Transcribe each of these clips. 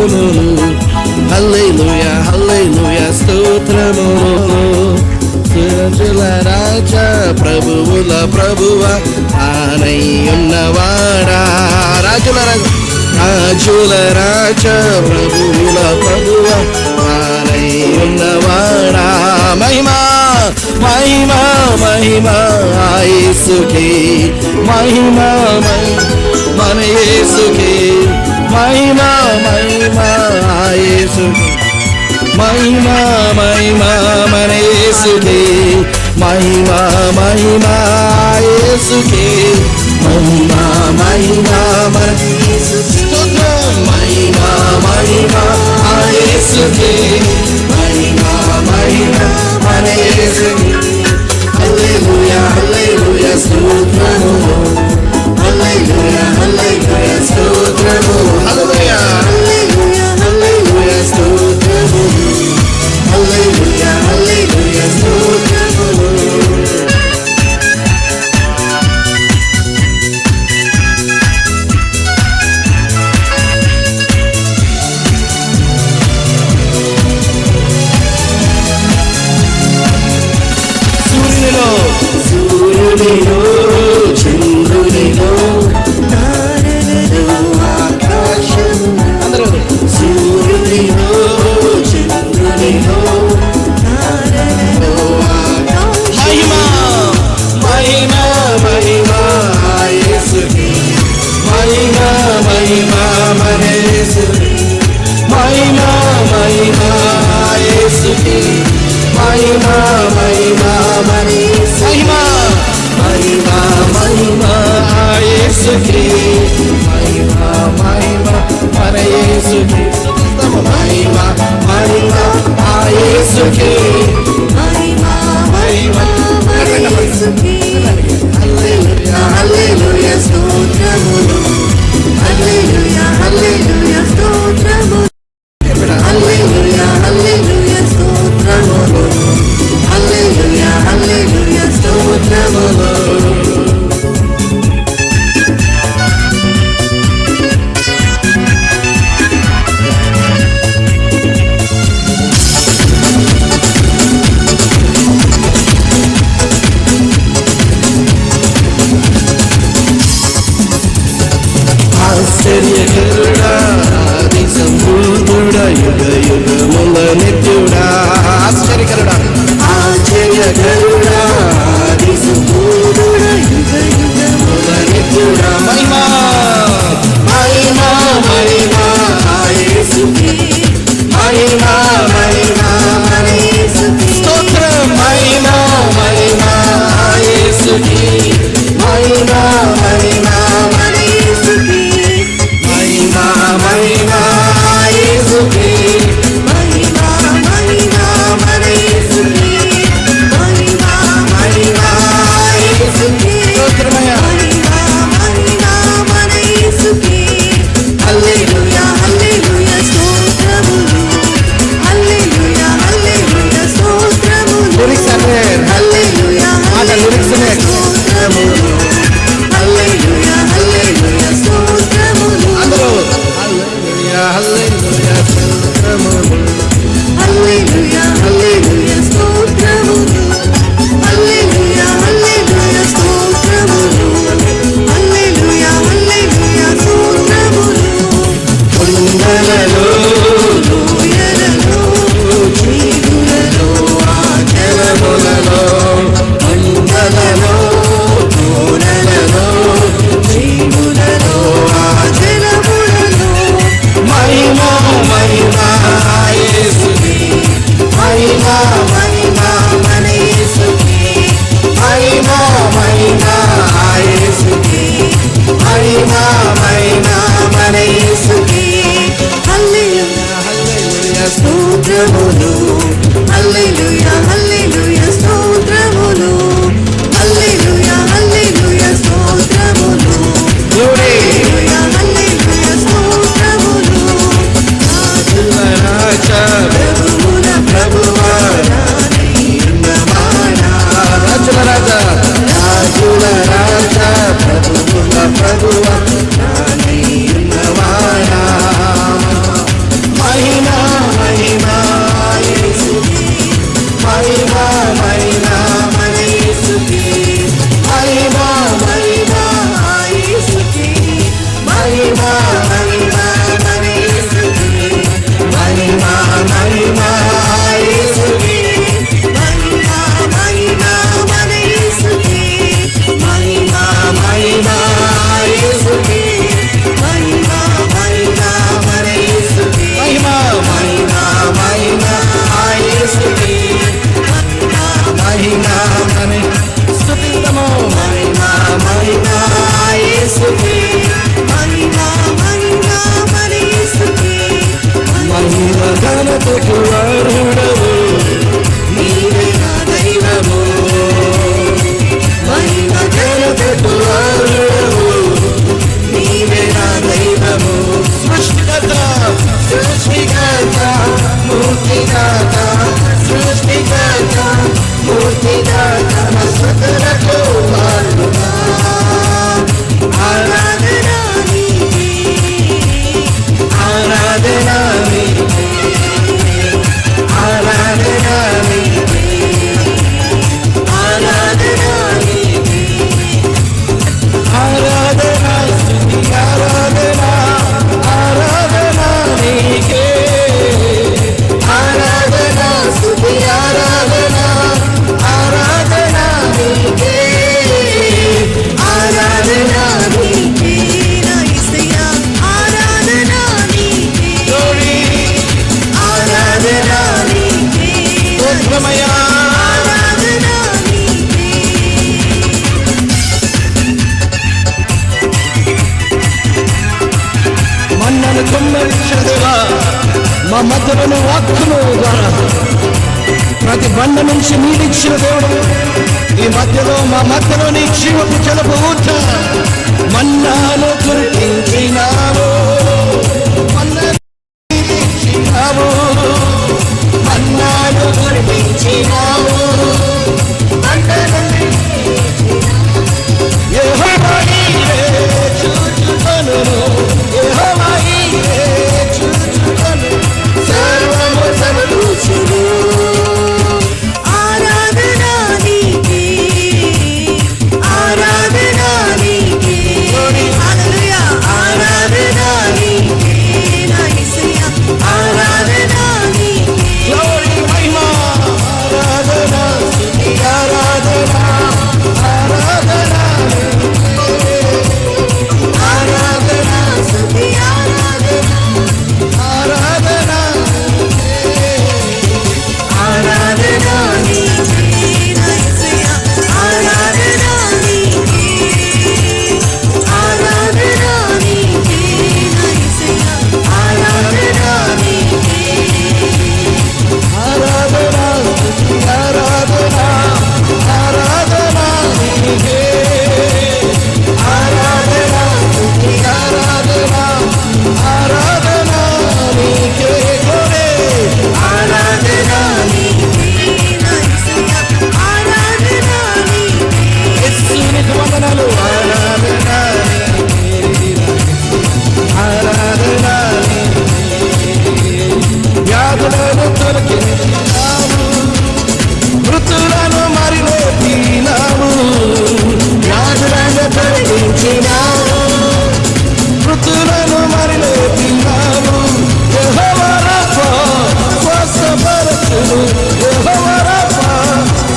స్తోత్రములు. హల్లెలూయా హల్లెలూయా స్తోత్రములు. సురజుల రాజా ప్రభువుల ప్రభువ ఆనై ఉన్నవాడా. రాజుల రాజా ప్రభువుల ప్రభువ ఆనై ఉన్నవాడా. మహిమా మహిమా మహిమా యేసుకే మహిమా మన యేసుకే మహిమా మహిమా యేసుకే మహిమా మహిమా మన యేసుకే మహిమా మహిమా యేసుకే మహిమా మహిమా మన మహిమా మహిమా యేసుకే మహిమా మహిమా మన యేసుకే. హల్లెలూయా హల్లెలూయా స్తోత్రములు. హల్లెలూయా హల్లెలూయా స్తోత్రములు. హల్లెలూయా హల్లెలూయా హల్లెలూయా స్తోత్రములు. హల్లెలూయా హల్లెలూయా స్తోత్రములు. సూర్యునిలో చంద్రునిలో తారలలో ఆకాశం. సూర్యునిలో చంద్రునిలో తారలలో ఆకాశం. మహిమా మహిమా మహిమా యేసుకే మహిమా మహిమా మన యేసుకే మహిమా మహిమా యేసుకే మహిమా మహిమా మన మహిమా మహిమా మహిమా యేసుకే మహిమా మహిమా మన యేసుకే మహిమా మహిమా యేసుకే మహిమా మహిమా మన యేసుకే. హల్లెలూయా హల్లెలూయా స్తోత్రములు. హల్లెలూయా హల్లెలూయా స్తోత్రములు. హల్లెలూయా హల్లెలూయా స్తోత్రములు. హల్లెలూయా హల్లెలూయా స్తోత్రములు. ఆశ్చర్యకరుడా ఆది సంభూతుడా యుగ యుగముల నిత్యుడా. ఆశ్చర్యకరుడా ఆశ్చర్యకరుడా ఆది సంభూతుడా యుగ యుగముల నిత్యుడా. మహిమా మహిమా మహిమా యేసుకే మహిమా మహిమా మన యేసుకే స్తోత్రం. మహిమా మహిమా యేసుకే మహిమా మహిమా మన యేసుకే మహిమా మహిమా యేసుకే మహిమా మహిమా మన యేసుకే మహిమా మహిమా యేసుకే మహిమా మహిమా మన యేసుకే. హల్లెలూయా హల్లెలూయా స్తోత్రములు. హల్లెలూయా హల్లెలూయా స్తోత్రములు. హల్లెలూయా హల్లెలూయా స్తోత్రములు. ఘనతకు అర్హుడవు, నీవే నా దైవము. మహిమ ఘనతకు అర్హుడవు, నీవే నా దైవము. సృష్టికర్త, సృష్టికర్త, మూర్తిదాత, సృష్టికర్త, మూర్తిదాత, సకలకు పాడుగా ఆరాధనా నీకే, ఆరాధనా నీకే, ఆరాధనా నీకే, ఆరాధనా నీకే, ఆరాధనా స్తుతి ఆరాధనా, ఆరాధనా నీకే, ఆరాధనా స్తుతి ఆరాధనా, ఆరాధనా నీకే, ఆరాధనా నీకే, నా యేసయ్యా ఆరాధనా నీకే, glory, ఆరాధనా నీకే, స్తోత్రమయ్యా. ఆరాధనా నీకే. మన్నను కుమ్మరించిన దేవా, మా మధ్యలోని వాక్కును ద్వారా ప్రతి బండ నుంచి నీడిచ్చిన దేవుడు, ఈ మధ్యలో మా మధ్యలోని జీవపు జలపు ఊట మన్నాను కురిపించినావు, మన్నాను కురిపించినావు, మన్నాను కురిపించినావు, మన్నాను యెహోవా నీవే చూచుకొనును, యెహోవా నీవే చూచుకొనును, సర్వము సమకూర్చును. ఆరాధనా నీకే, ఆరాధనా నీకే, హల్లెలూయా ఆరాధనా నీకే, నా యేసయ్యా ఆరాధనా నీకే, Glory, మహిమ, ఆరాధన, స్తుతి ఆరాధన, ఆరాధన, ఆరాధనా స్తుతి ఆరాధనా, ఆరాధన, ఆరాధనా నీకే, నా యేసయ్యా ఆరాధనా నీకే, ఆరాధనా నీకే, నా యేసయ్యా ఆరాధనా నీకే. ఆరాధన, స్తుతి ఆరాధన, ఆరాధన నీకే, ఆరాధన, స్తుతి ఆరాధన, ఆరాధన నీకే, glory, ఆరాధనా నీకే, నా యేసయ్యా ఆరాధనా నీకే. యేసునికి వందనాలు. ఆరాధన నీకే, ఆరాధన నీకే, వ్యాధులను తొలగించినావు, మృతులను మరిలేపినావు, వ్యాధులను తొలగించినావు, మృతులను మరిలేపినావు. యెహోవా రాఫా స్వస్థపరచును, యెహోవా రాఫా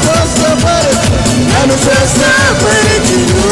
స్వస్థపరచును, నన్ను స్వస్థపరచును,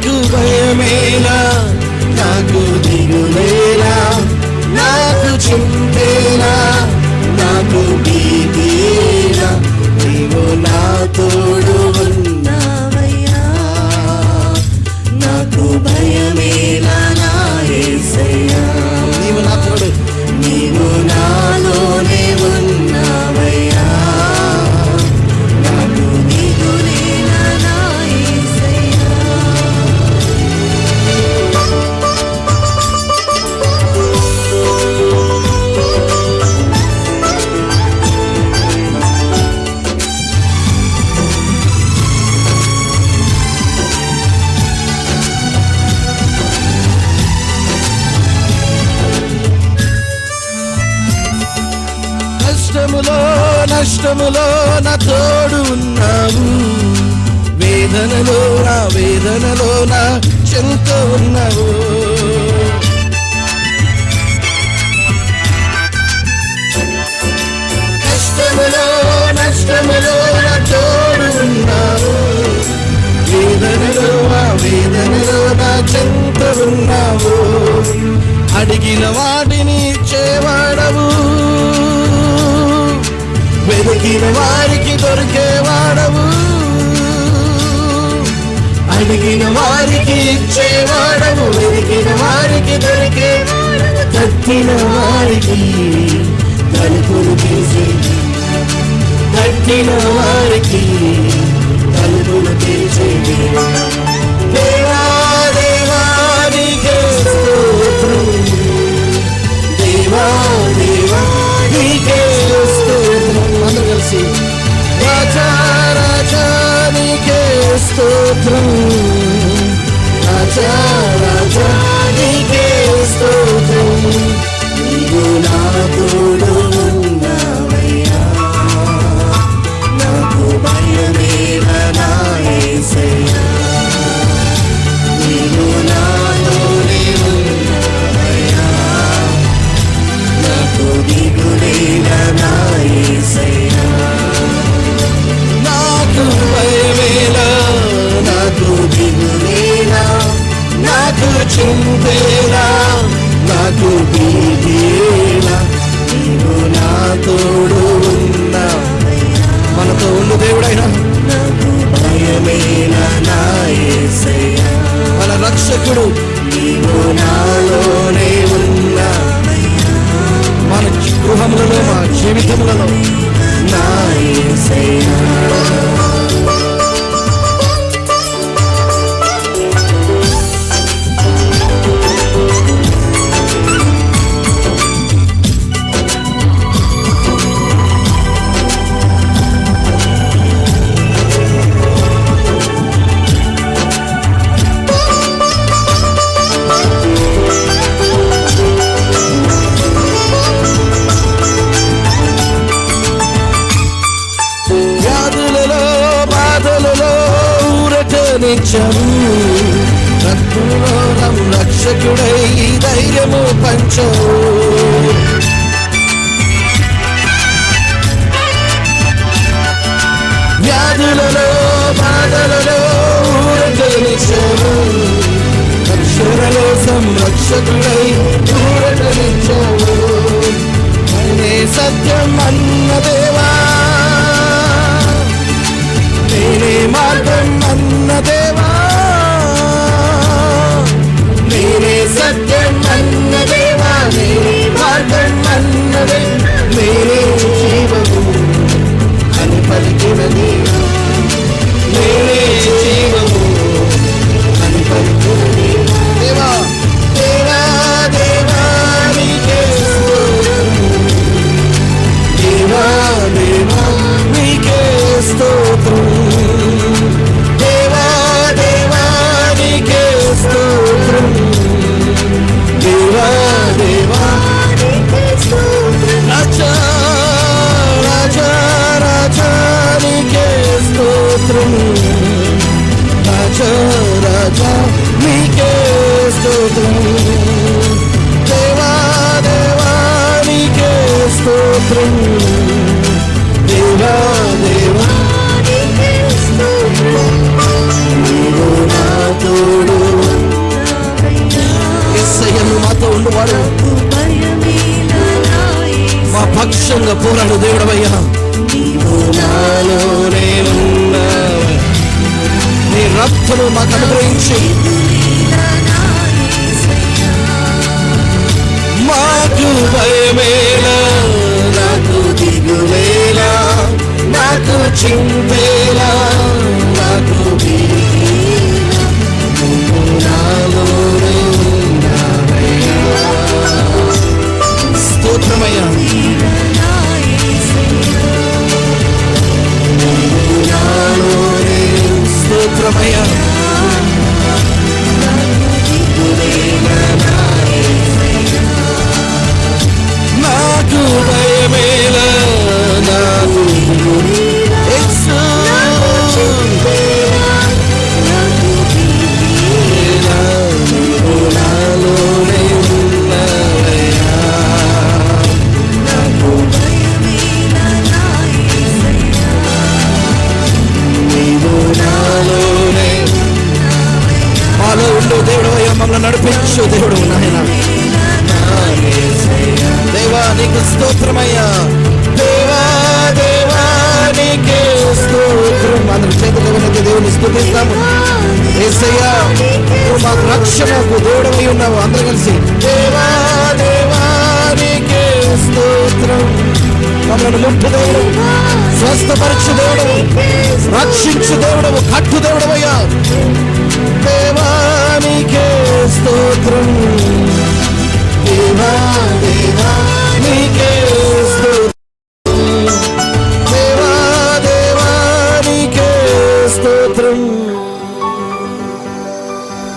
నాకు భయమేలా, నాకు దిగులేలా, నాకు చింతేలా, నాకు భీతిలా, నీవు నా తోడు ఉన్నావయ్యా. నాకు భయమేలా నా యేసయ్యా, నీవు నా తోడు, నీవు నాలోనే ఉన్నావయ్యా. నాకు దిగులేలా నా యేసయ్యా. కష్టములో నష్టములో నా తోడు ఉన్నావు, వేదనలో నా చెంత ఉన్నావు. కష్టములో నష్టములో నా తోడు ఉన్నావు, వేదనలో నా చెంత ఉన్నావు. అడిగిన వాటిని ఇచ్చేవాడవు, వెతికిన వారికి దొరికేవాడవు. అడిగిన వారికి ఇచ్చేవాడవు, వెతికిన వారికి దొరికేవాడవు. తట్టిన వారికి తలుపులు తీసి, తట్టిన వారికి తలుపులు తీసేది. దేవా దేవా నీకే స్తోత్రం, దేవా దేవా నీకే స్తోత్రం. అందరూ కలిసి రాజా రాజా నీకే స్తోత్రం, రాజా రాజా నీకే స్తోత్రం. నీవు నా తోడు ఉన్నావయ్యా, నాకు భయమేలా నా యేసయ్యా. నీవు నాతోనే ఉన్నావయ్యా, నాకు దిగులేలా నా యేసయ్యా. నాకు భయమేలా, నాకు దిగులేలా, నాకు చింతేలా, నాకు భీతిలా, నీవు నా తోడు ఉన్నావయ్యా. మనతో ఉండు దేవుడైనా, నాకు భయమేలా నా యేసయ్యా. మన రక్షకుడు నీవు నాలోనే ఉన్నావయ్యా. మన గృహములలో మా జీవితములలో నా యేసయ్యా. వ్యాధులలో బాధలలో ఊరటనిచ్చము, రక్తులో రక్షకుడై ధైర్యము పంచవు. వ్యాధులలో బాధలలో ఊరటనిచ్చము, రక్షణలో సంరక్షకుడై ఊరటనిచ్చవు. నేనే సత్యం అన్న దేవా, నేనే మార్గం అన్న దేవా, నేనే సత్యం అన్న దేవా, నేనే మార్గం అన్న దేవా, నేనే జీవము అని పలికిన దేవా, నేనే జీవము అని పలికిన దేవా. దేవా దేవా నీకే స్తోత్రం, దేవా దేవా నీకే స్తోత్రం, దేవా దేవా నీకే స్తోత్రం, దేవా దేవా నీకే స్తోత్రం. రాజా రాజా రాజా నీకే స్తోత్రం, రాజా రాజా నీకే స్తోత్రం, దేవా దేవా నీకే స్తోత్రం, దేవా దేవా నీకే స్తోత్రం. నీవు నా తోడు పోరాడేవాడు, నాకు భయమేలా నా మా యేసయ్యా. పక్షంగా పోరాడు దేవుడవయ్యా. నీవు నాలోనే ఉన్నావు, నీ రక్తము మాకు అనుగ్రహించి ఎదురీలా నా యేసయ్యా. మాకు భయమేలా, నాకు దిగులేలా, నాకు చింతేలా, నాకు నీవేలా నాలోనే ఉన్నావయ్యా. స్తోత్రమయ్యా, నా యేసయ్యా. నాలోనే స్తోత్రమయ్యా. నాకు దిగులేలా నా యేసయ్యా. నాకు భయమేలా, నాకు యేసు. నాకు నీవు నాలోనే ఉన్నావయ్యా. భయమేలా నా యేసయ్యా. నీవు నాలోనే మాలో ఉండు దేవుడవయ్యా. మమ్మల్ని నడిపించు దేవుడు నాయన. దేవా నీకు స్తోత్రమయ్యా, దేవా దేవా నీకే స్తోత్రం. అందరం చేతులు లేవనెత్తి దేవుని స్తుతిస్తాము. యేసయ్యా నువ్వు మాకు రక్షణకు దేవుడవై ఉన్నావు. అందరం కలిసి దేవా దేవా నీకే స్తోత్రం. మమ్మల్ని ముట్టు దేవుడు, స్వస్థపరచు దేవుడు, రక్షించు దేవుడవు, కట్టు దేవుడవయ్యా. దేవా నీకే స్తోత్రం, దేవా దేవా నీకే స్తోత్రం, దేవా దేవా నీకే స్తోత్రం,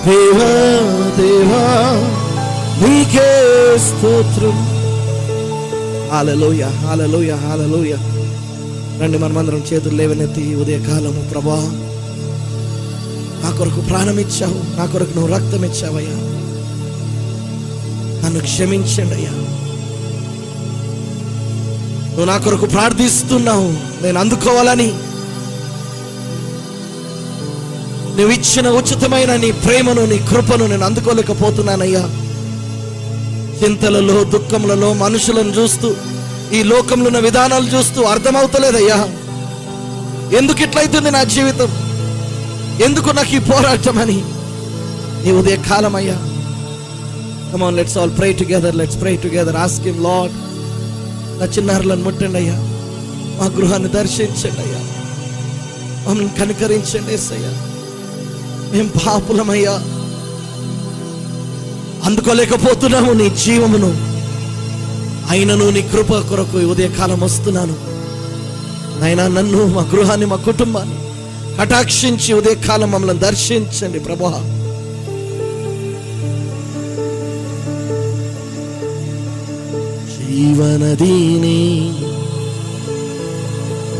దేవా దేవా నీకే స్తోత్రం. హల్లెలూయా, హల్లెలూయా, హల్లెలూయా. రండి మనమందరం చేతులు లేవనెత్తి ఉదయకాలము ప్రభా నా కొరకు ప్రాణం ఇచ్చావు, నా కొరకు నువ్వు రక్తం ఇచ్చావయ్యా. నన్ను క్షమించండి అయ్యా. నువ్వు నా కొరకు ప్రార్థిస్తున్నావు, నేను అందుకోవాలని. నువ్వు ఇచ్చిన ఉచితమైన నీ ప్రేమను, నీ కృపను నేను అందుకోలేకపోతున్నానయ్యా. చింతలలో, దుఃఖములలో మనుషులను చూస్తూ, ఈ లోకంలో ఉన్న విధానాలు చూస్తూ అర్థమవుతలేదయ్యా. ఎందుకు ఇట్లయితుంది నా జీవితం, ఎందుకు నాకు ఈ పోరాటం అని. నీ ఉదయ కాలం అయ్యా. Come on, let's all pray together. Let's pray together. Ask him, Lord, నా చిన్నారులను ముట్టండి అయ్యా, మా గృహాన్ని దర్శించండి అయ్యా, మమ్మల్ని కనికరించండి యేసయ్యా. మేము పాపులమయ్యా, అందుకోలేకపోతున్నాము నీ జీవమును. అయినను నీ కృప కొరకు ఉదయకాలం వస్తున్నాను నాయనా. నన్ను, మా గృహాన్ని, మా కుటుంబాన్ని కటాక్షించి ఉదయకాలం మమ్మల్ని దర్శించండి ప్రభువా. జీవనదీని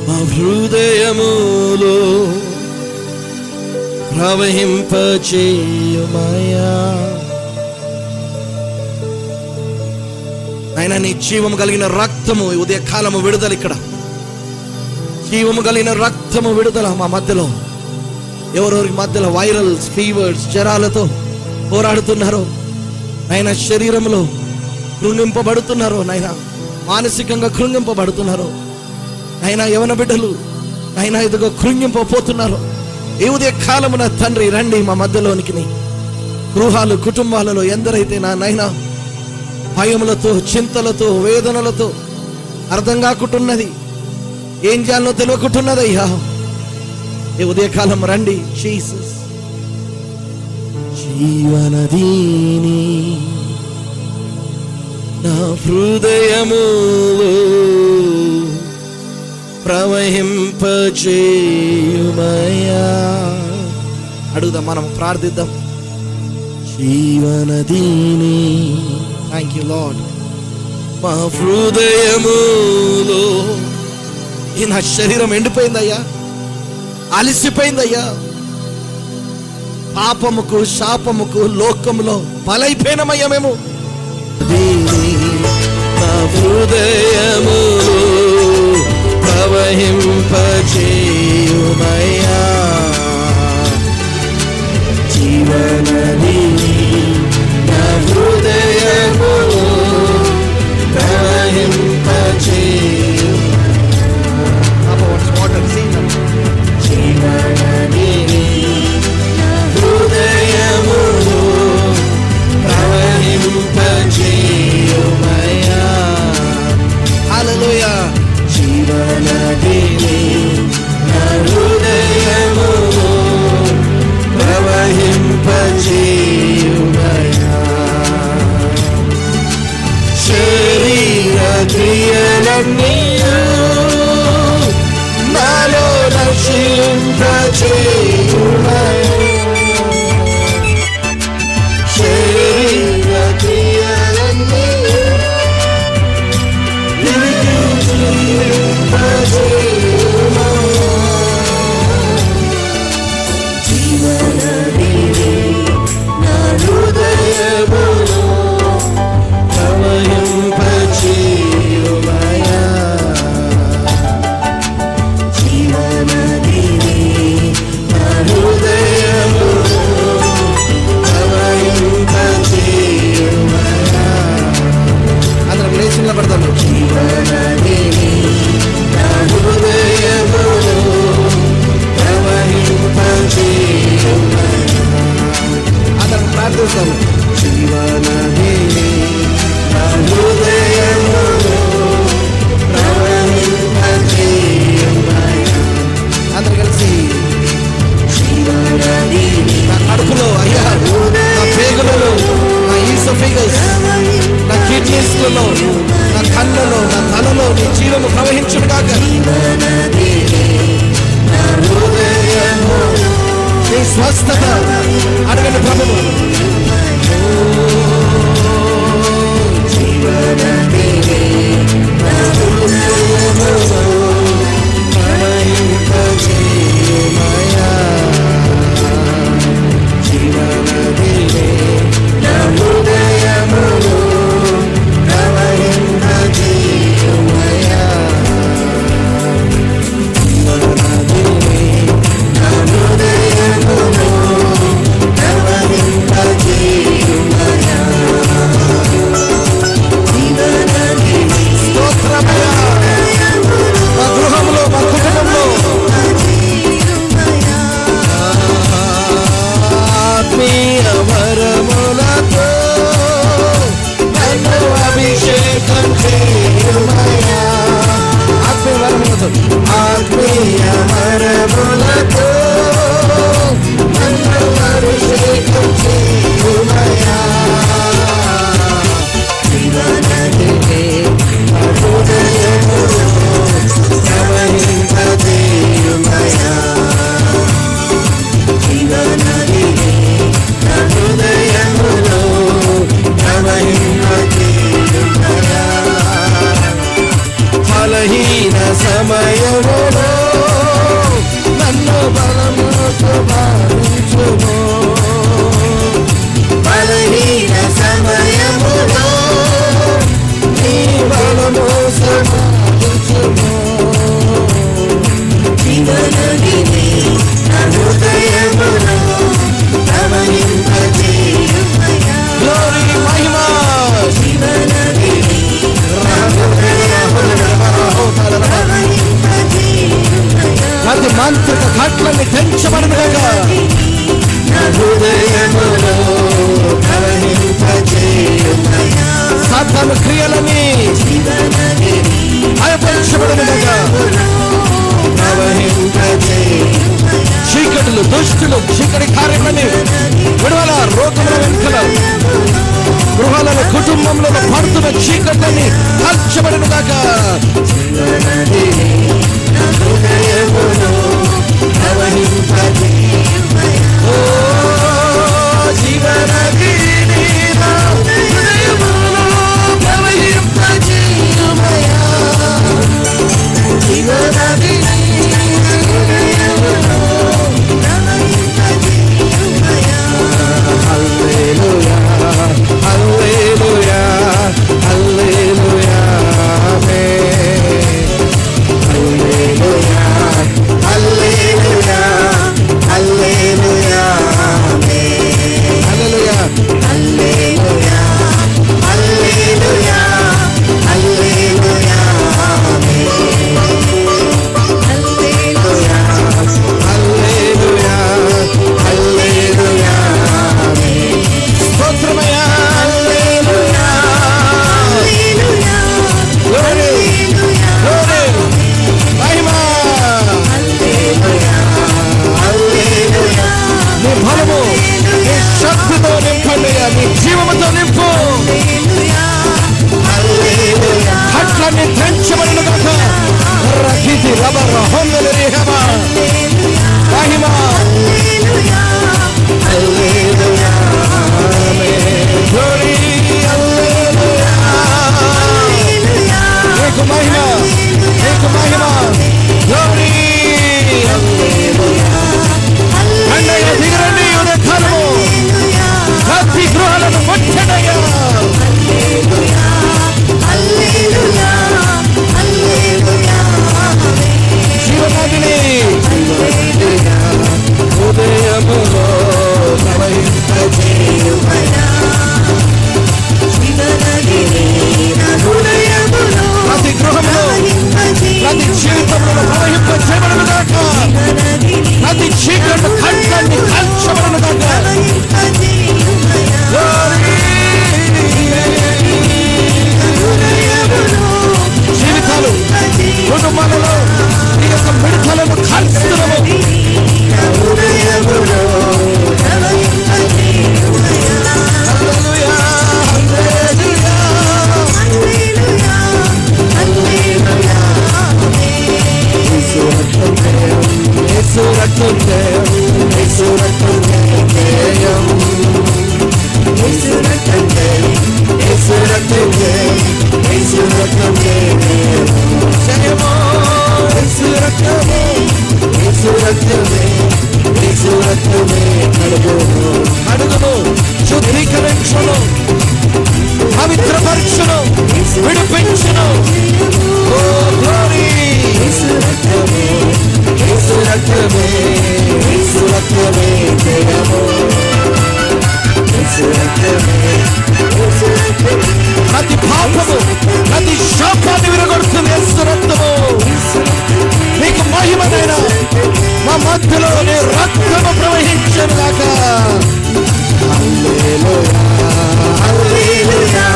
మా హృదయములో ప్రవహింపచేయుమయ్యా. ఆయన నీ జీవము కలిగిన రక్తము ఉదయకాలము విడుదల. ఇక్కడ జీవము కలిగిన రక్తము విడుదల మా మధ్యలో. ఎవరెవరి మధ్యలో వైరల్స్, ఫీవర్స్, జ్వరాలతో పోరాడుతున్నారో ఆయన, శరీరంలో కృంగింపబడుతున్నారో నాయన, మానసికంగా కృంగింపబడుతున్నారో నాయన, యవన బిడ్డలు నాయన ఇదిగో కృంగింపపోతున్నారు. ఈ ఉదయ కాలమున తండ్రి రండి మా మధ్యలోనికి. నీ గృహాలు, కుటుంబాలలో ఎందరైతే నా నాయన భయములతో, చింతలతో, వేదనలతో అర్థం కాకుంటున్నది, ఏం చేయాలో తెలియకుంటున్నదయ్యా, ఈ ఉదయకాలం రండి జీసస్. జీవనదీని నా హృదయములో ప్రవహింపచేయుమయ్యా. అడుగుదాం, మనం ప్రార్థిద్దాం. జీవనదీని, థ్యాంక్ యూ లార్డ్. మా హృదయములో ఈ నా శరీరం ఎండిపోయిందయ్యా, అలసిపోయిందయ్యా, పాపముకు, శాపముకు, లోకములో బలైపోయినమయ్యా మేము. నా హృదయములో ప్రవహింపచేయుమయ్యా. జీవనదీ నా హృదయములో పాడదాం. జీవనదిని నా హృదయములో ప్రవహింపజేయుమయ్యా. అందరూ కలిసి నా కడుపులో అయ్యా, నా పేగులలో, నా ఈసోఫేగస్, నా కిడ్నీస్లలో, నా కళ్ళలో, నా తలలో నీ జీవము ప్రవహించును గాక. నీ స్వస్థత అడగండి ప్రభువు. బలహీన సమయములో నన్ను బలముతో భావించుము. బలహీన సమయములో నీ బలము సమాధించుము. జీవనదిని నా హృదయములో ప్రవహింపజేయుమయ్యా. గ్లోరీ మహిమ జీవనదిని ప్రతి మాంత్రిక ఘాట్లన్నీ తెంచబడును గాక. సాతాను క్రియలని భయపరచబడును గాక. చీకటులు, దుష్టులు, చీకటి కార్యమని విడుదల, రోగముల వెనుకల, గృహాలలో, కుటుంబంలో పడుతున్న చీకట్లని కాల్చబడును గాక. ఓ జీవనదిని నా హృదయములో ప్రవహింపజేయుమయ్యా. జీవనదిని హల్లెలూయా, హల్లెలూయా, హల్లెలూయా, ఆమేన్. హల్లెలూయా, హల్లెలూయా, హల్లెలూయా, ఆమేన్. హల్లెలూయా, హల్లెలూయా, హల్లెలూయా, హల్లెలూయా, ఆమేన్. హల్లెలూయా, హల్లెలూయా, హల్లెలూయా, ఆమేన్. స్తోత్రమయ్యా. హల్లెలూయా, హల్లెలూయా, గ్లోరీ, గ్లోరీ, మహిమ. హల్లెలూయా, హల్లెలూయా. నీ బలము, నీ శక్తితో నింపండియా, నీ జీవముతో నింపు. అట్లన్నీ తెంచబడిన గాక. రగితి రబర హొందలి హమ మహిమ. హల్లెలూయా, ఆమేన్. గ్లోరీ, హల్లెలూయా. నీకు మహిమ, నీకు మహిమ. గ్లోరీ, హల్లెలూయా. పండగ దిగరండి ఉదయకాలము. ప్రతి గృహాలను ముట్టడయ్యా. జీవనదిని హృదయములో ప్రవహింపజేయుమయ్యా. ప్రతి గృహంలో, ప్రతి జీవితంలో ప్రవహింపజేయబడును గాక. ప్రతి చీకటి ఖండాన్ని కాల్చబడును గాక. కుటుంబాలలో నీ యొక్క విడుదలను కాల్స్తున్నాము. హల్లెలూయా, హల్లెలూయా. యేసు రక్తం జయం, యేసు రక్తం జయం, యేసు రక్తం జయం, యేసు రక్తం జయం, యేసు రక్తం జయం. జయమో యేసు రక్తమే, యేసు రక్తమే, యేసు రక్తమే. కడుగును కడుగును, శుద్ధీకరించును, పవిత్రపరచును, విడిపించును. Oh glory. యేసు రక్తమే, యేసు రక్తమే, యేసు రక్తమే జయము. యేసు రక్తమే, యేసు రక్తమే. ప్రతి పాపము, ప్రతి శాపాన్ని విరగొడుతుంది యేసు రక్తము. నీకు మహిమనైనా మా మధ్యలో నీ రక్తము ప్రవహించను గాక. హల్లెలూయా, హల్లెలూయా,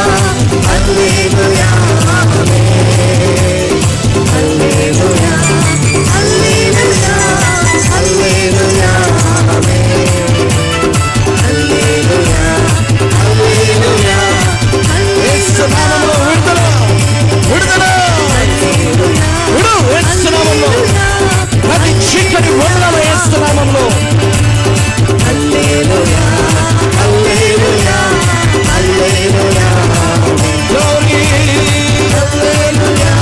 హల్లెలూయా, ఆమేన్. హల్లెలూయా, హల్లెలూయా, హల్లెలూయా, ఆమేన్. హల్లెలూయా, హల్లెలూయా. యేసు నామములో విడుదల, విడుదల, విడు యేసు నామములో. ప్రతి చీకటి వదలాల యేసు నామములో. హల్లెలూయా, హల్లెలూయా, హల్లెలూయా, గ్లోరీ. హల్లెలూయా,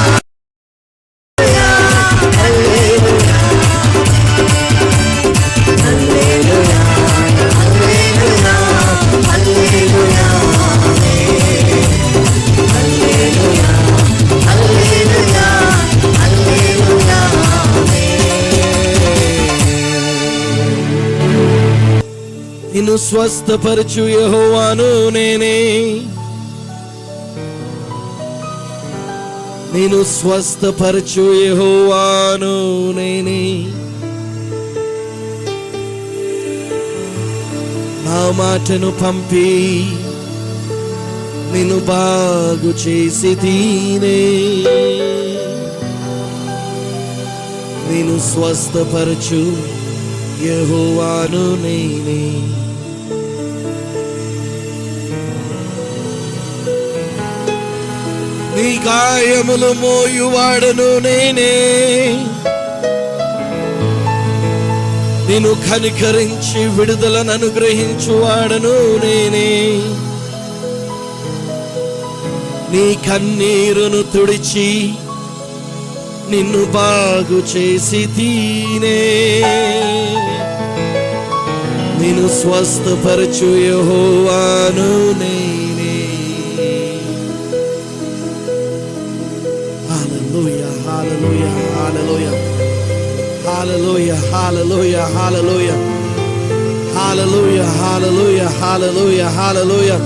హల్లెలూయా, హల్లెలూయా, హల్లెలూయా, హల్లెలూయా, హల్లెలూయా, హల్లెలూయా, హల్లెలూయా. నిన్ను స్వస్థపరచు యెహోవాను నేనే, నేను స్వస్థపరచు యెహోవాను నేనే. నా మాటను పంపి నిన్ను బాగు చేసి తీనే. నేను స్వస్థపరచు యెహోవాను నేనే. నీ గాయములు మోయువాడను నేనే, నిన్ను కనికరించి విడుదలను అనుగ్రహించువాడను నేనే. నీ కన్నీరును తుడిచి నిన్ను బాగు చేసి తీనే. నిన్ను స్వస్థపరచు యెహోవాను నేనే. హల్లెలూయా, హల్లెలూయా, హల్లెలూయా, హల్లెలూయా, హల్లెలూయా, హల్లెలూయా, హల్లెలూయా, హల్లెలూయా, హల్లెలూయా, హల్లెలూయా,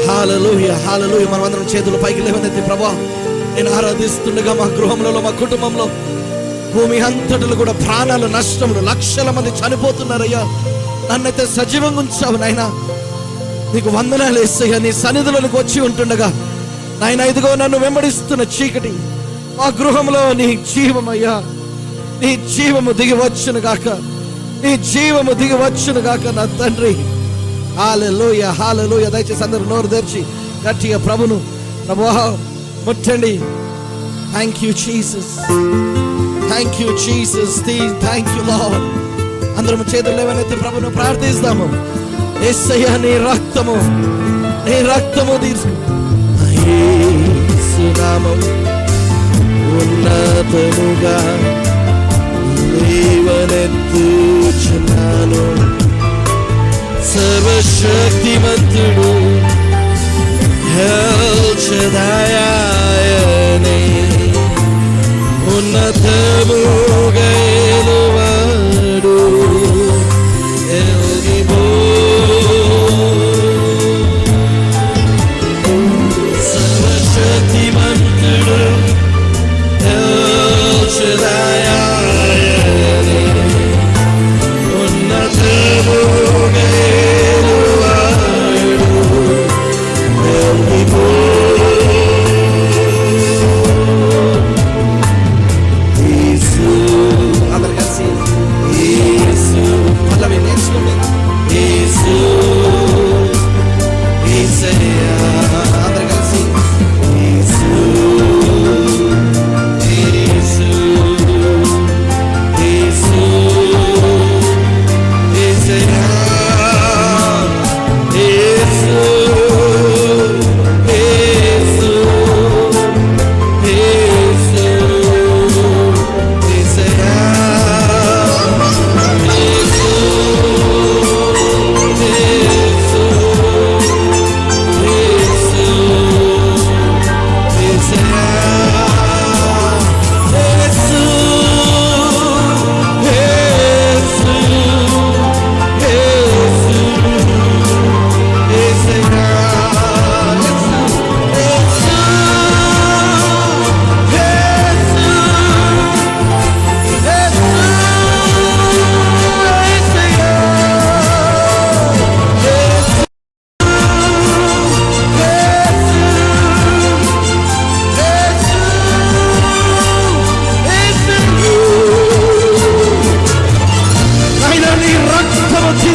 హల్లెలూయా, హల్లెలూయా. మనమందరం చేతులు పైకి లేవనెత్తి, ప్రభువా నేను ఆరాధిస్తుండగా మా గృహంలో, మా కుటుంబంలో, భూమి అంతటిలో కూడా ప్రాణాలు నష్టములు, లక్షల మంది చనిపోతున్నారయ్యా. నన్నైతే సజీవంగా ఉంచావు నాయనా. నీకు వందనాలు యేసయ్యా. నీ సన్నిధిలోనికి వచ్చి ఉంటుండగా నాయన ఇదిగో నన్ను వెంబడిస్తున్న చీకటి, మా గృహంలో నీ జీవమయ్యా, నీ జీవము దిగి వచ్చును గాక, నీ జీవము దిగి వచ్చును గాక నా తండ్రి. హల్లెలూయా, హల్లెలూయా. దయచేసి అందరూ నోరు తెరిచి గట్టిగా ప్రభును, ప్రభువా ముట్టండి. Thank you Jesus, thank you Jesus, thank you Lord. అందరం చేతులు లేవనెత్తి ప్రభును ప్రార్థిస్తాము. యేసయ్యా నీ రక్తము, నీ రక్తము తీర్చు. యేసు నామం ఉన్నతముగా లేవనెత్తుచున్నాను. సర్వశక్తిమంతుడు El Shaddai ఆయనే, ఉన్నతముగా ఎలువాడు El Gibor. సర్వశక్తిమంతుడు El Shaddai ఆయనే, ఉన్నతముగా ఎలువాడు El Gibor.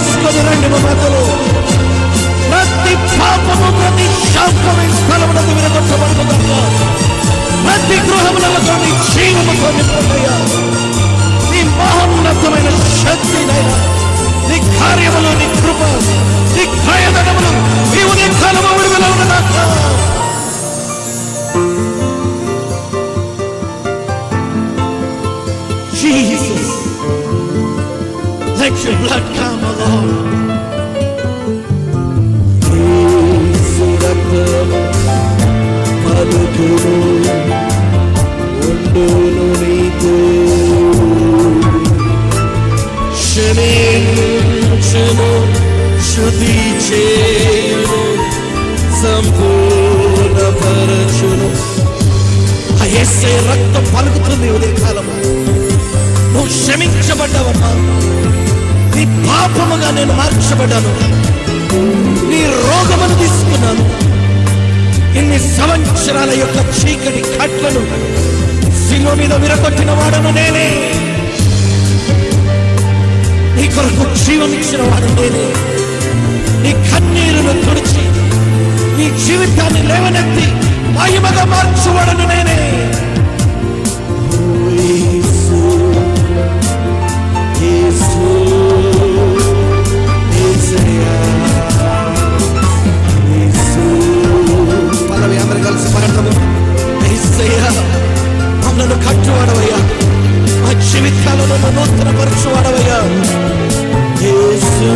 తీసుకొని రండి మా మధ్యలో. ప్రతి పాపము ప్రతి శాపము ఈ స్థలమునందు విరగొట్టబడుతుందయ్యా. ప్రతి గృహములలో నీ జీవముతో నింపండయ్యా. నీ మహోన్నతమైన శక్తినైనా, నీ కార్యములు, నీ కృప, నీ క్రయధనములు నీవు నీ కాలము విడుదల ఉన్నదాక. Jesus, let your blood come, O Lord. యేసు రక్తము పలుకును ఉండును నీతో. క్షమించును, శుద్ధి చేయును, సంపూర్ణపరచును. ఆ యేసే రక్తం పలుకుతుంది ఉదయ కాలము. నువ్వు క్షమించబడ్డావమ్మా. నీ పాపముగా నేను మార్చబడ్డాను. నీ రోగమును తీసుకున్నాను. ఇన్ని సంవత్సరాల యొక్క చీకటి కట్లను శిలువ మీద విరగొట్టిన వాడను నేనే. నీ కొరకు జీవం ఇచ్చిన వాడు నేనే. నీ కన్నీరును తుడిచి నీ జీవితాన్ని లేవనెత్తి మహిమగా మార్చువాడను నేనే. పదవి అందరూ కలిసి పాడతాము. యేసయ్యా, మమ్మల్ని కట్టువాడవయ్యా. మా జీవితాలను నూతన పరచువాడవయ్యా. యేసు